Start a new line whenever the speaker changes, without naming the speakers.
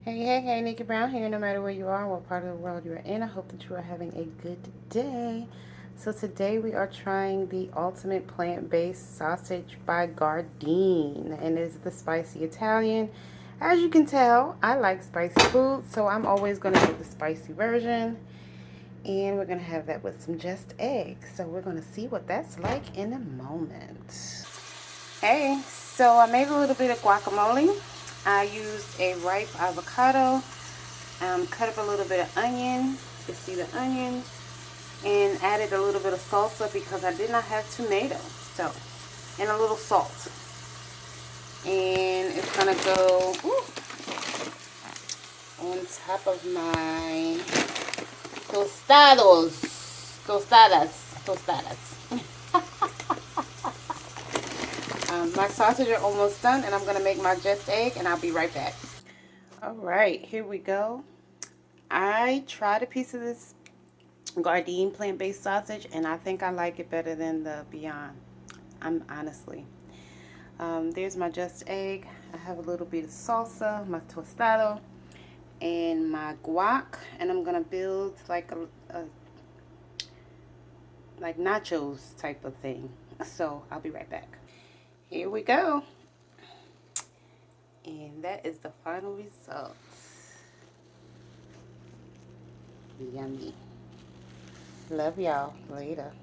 Hey, Nickie Brown here. No matter where you are, what part of the world you are in, I hope that you are having a good day. So today we are trying the ultimate plant-based sausage by Gardein, and it is the spicy Italian. As you can tell, I like spicy food, so I'm always going to get the spicy version. And we're going to have that with some just eggs. So we're going to see what that's like in a moment. Hey, so I made a little bit of guacamole. I used a ripe avocado, cut up a little bit of onion, you see the onion, and added a little bit of salsa because I did not have tomato, so, and a little salt. And it's gonna go on top of my tostadas. My sausage are almost done, and I'm gonna make my just egg, and I'll be right back. All right, here we go. I tried a piece of this Gardein plant-based sausage, and I think I like it better than the Beyond. I'm honestly. There's my just egg. I have a little bit of salsa, my tostado, and my guac, and I'm gonna build like a like nachos type of thing. So I'll be right back. Here we go, and that is the final result. Yummy. Love y'all. Later.